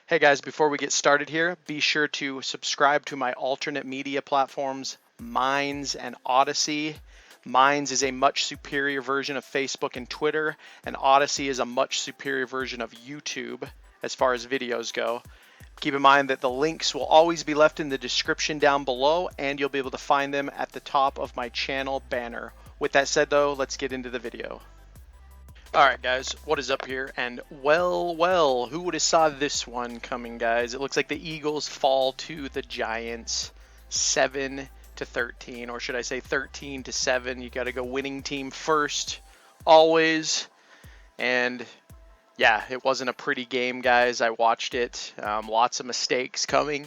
Hey guys, before we get started here, be sure to subscribe to my alternate media platforms, Minds and Odyssey. Minds is a much superior version of Facebook and Twitter, and Odyssey is a much superior version of YouTube as far as videos go. Keep in mind that the links will always be left in the description down below, and you'll be able to find them at the top of my channel banner. With that said though, let's get into the video. Alright guys, what is up here? And well, who would have saw this one coming, guys? It looks like the Eagles fall to the Giants 7-13, or should I say 13-7. You got to go winning team first, always. And yeah, it wasn't a pretty game, guys. I watched it. Lots of mistakes coming,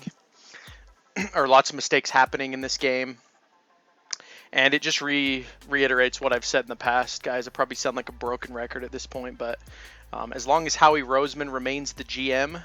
or lots of mistakes happening in this game. And it just reiterates what I've said in the past, guys. I probably sound like a broken record at this point, but as long as Howie Roseman remains the GM,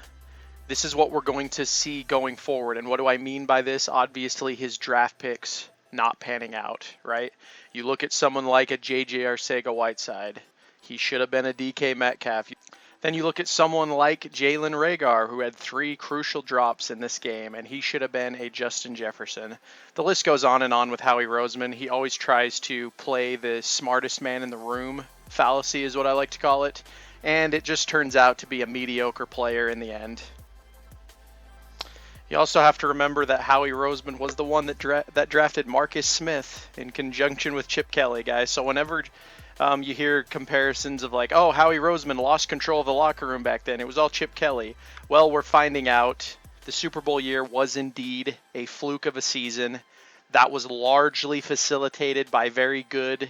this is what we're going to see going forward. And what do I mean by this? Obviously, his draft picks not panning out, right? You look at someone like a J.J. Arcega-Whiteside. He should have been a DK Metcalf. Then you look at someone like Jalen Reagor, who had 3 crucial drops in this game, and he should have been a Justin Jefferson. The list goes on and on with Howie Roseman. He always tries to play the smartest man in the room fallacy is what I like to call it, and it just turns out to be a mediocre player in the end. You also have to remember that Howie Roseman was the one that drafted Marcus Smith in conjunction with Chip Kelly, guys. So whenever you hear comparisons of like, oh, Howie Roseman lost control of the locker room back then, it was all Chip Kelly. Well, we're finding out the Super Bowl year was indeed a fluke of a season. That was largely facilitated by very good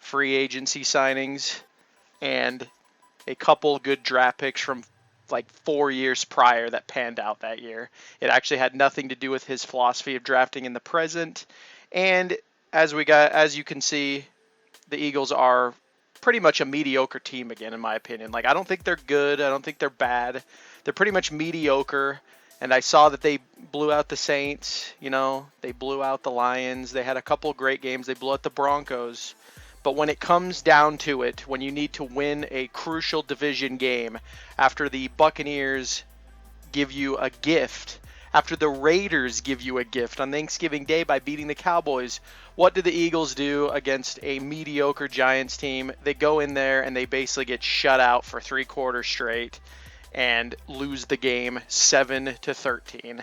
free agency signings and a couple good draft picks from like 4 years prior that panned out that year. It actually had nothing to do with his philosophy of drafting in the present. And as you can see, the Eagles are pretty much a mediocre team again, in my opinion. Like, I don't think they're good. I don't think they're bad. They're pretty much mediocre. And I saw that they blew out the Saints. You know, they blew out the Lions. They had a couple of great games. They blew out the Broncos. But when it comes down to it, when you need to win a crucial division game, after the Buccaneers give you a gift, after the Raiders give you a gift on Thanksgiving Day by beating the Cowboys, what do the Eagles do against a mediocre Giants team? They go in there and they basically get shut out for 3 quarters straight and lose the game 7-13.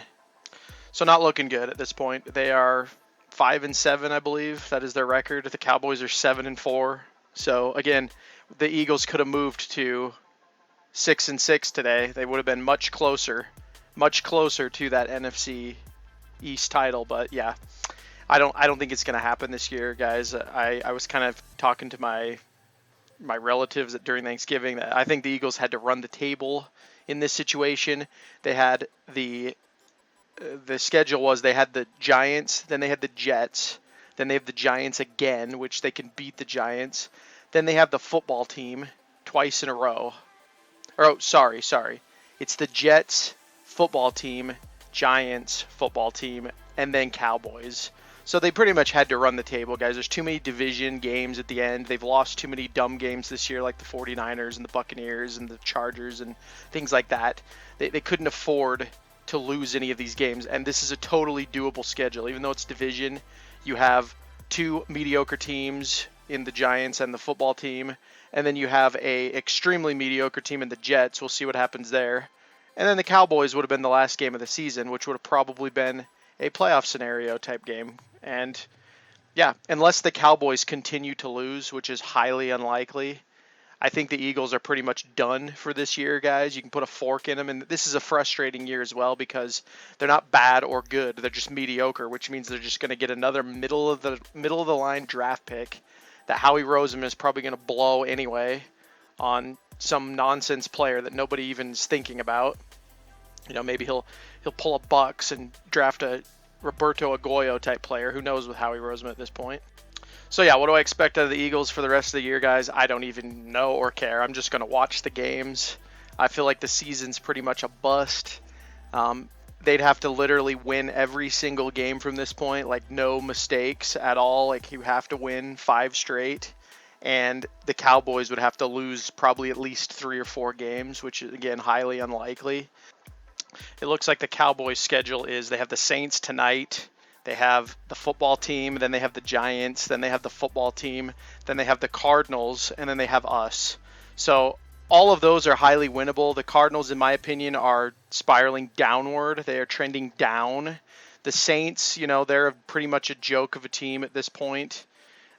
So not looking good at this point. They are 5-7, I believe. That is their record. The Cowboys are 7-4. So again, the Eagles could have moved to 6-6 today. They would have been much closer to that NFC East title. But yeah, I don't think it's going to happen this year, guys. I was kind of talking to my relatives during Thanksgiving that I think the Eagles had to run the table in this situation. They had the schedule was they had the Giants, then they had the Jets, then they have the Giants again, which they can beat the Giants. Then they have the football team twice in a row. Sorry. It's the Jets, football team, Giants, football team, and then Cowboys. So they pretty much had to run the table, guys. There's too many division games at the end. They've lost too many dumb games this year, like the 49ers and the Buccaneers and the Chargers and things like that. They couldn't afford to lose any of these games, and this is a totally doable schedule. Even though it's division, you have 2 mediocre teams in the Giants and the football team, and then you have a extremely mediocre team in the Jets. We'll see what happens there. And then the Cowboys would have been the last game of the season, which would have probably been a playoff scenario type game. And yeah, unless the Cowboys continue to lose, which is highly unlikely, I think the Eagles are pretty much done for this year, guys. You can put a fork in them, and this is a frustrating year as well because they're not bad or good. They're just mediocre, which means they're just going to get another middle of the line draft pick that Howie Roseman is probably going to blow anyway on some nonsense player that nobody even is thinking about. You know, maybe he'll pull a Bucks and draft a Roberto Agoyo type player. Who knows with Howie Roseman at this point. So yeah, what do I expect out of the Eagles for the rest of the year, guys? I don't even know or care. I'm just going to watch the games. I feel like the season's pretty much a bust. They'd have to literally win every single game from this point, like no mistakes at all. Like you have to win 5 straight. And the Cowboys would have to lose probably at least 3 or 4 games, which is, again, highly unlikely. It looks like the Cowboys' schedule is they have the Saints tonight, they have the football team, then they have the Giants, then they have the football team, then they have the Cardinals, and then they have us. So all of those are highly winnable. The Cardinals, in my opinion, are spiraling downward. They are trending down. The Saints, they're pretty much a joke of a team at this point.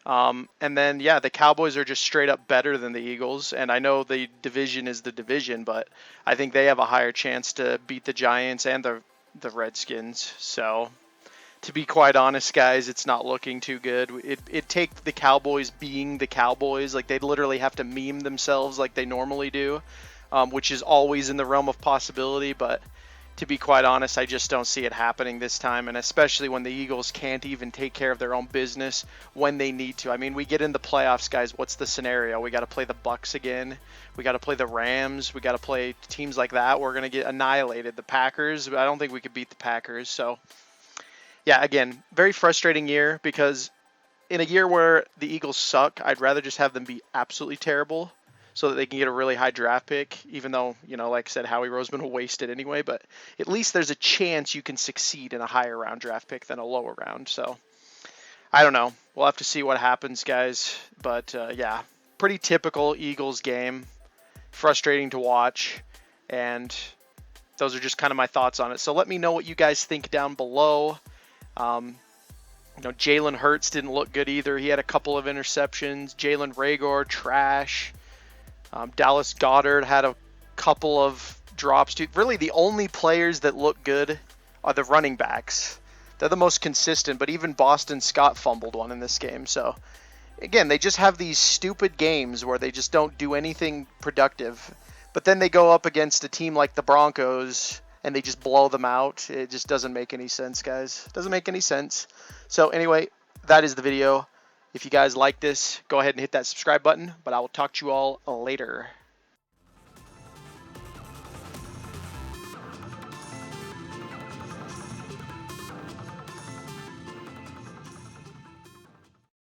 And then, yeah, the Cowboys are just straight up better than the Eagles. And I know the division is the division, but I think they have a higher chance to beat the Giants and the Redskins. So, to be quite honest, guys, it's not looking too good. It'd take the Cowboys being the Cowboys. Like, they'd literally have to meme themselves like they normally do, which is always in the realm of possibility. But to be quite honest, I just don't see it happening this time, and especially when the Eagles can't even take care of their own business when they need to. I mean, we get in the playoffs, guys. What's the scenario? We got to play the Bucks again. We got to play the Rams. We got to play teams like that. We're going to get annihilated. The Packers, I don't think we could beat the Packers. So, yeah, again, very frustrating year because in a year where the Eagles suck, I'd rather just have them be absolutely terrible so that they can get a really high draft pick, even though, like I said, Howie Roseman will waste it anyway. But at least there's a chance you can succeed in a higher round draft pick than a lower round. So I don't know. We'll have to see what happens, guys. But, yeah, pretty typical Eagles game. Frustrating to watch. And those are just kind of my thoughts on it. So let me know what you guys think down below. Jalen Hurts didn't look good either. He had a couple of interceptions. Jalen Reagor, trash. Dallas Goedert had a couple of drops. Really, the only players that look good are the running backs. They're the most consistent, but even Boston Scott fumbled one in this game. So, again, they just have these stupid games where they just don't do anything productive. But then they go up against a team like the Broncos, and they just blow them out. It just doesn't make any sense, guys. It doesn't make any sense. So, anyway, that is the video. If you guys like this, go ahead and hit that subscribe button, but I will talk to you all later.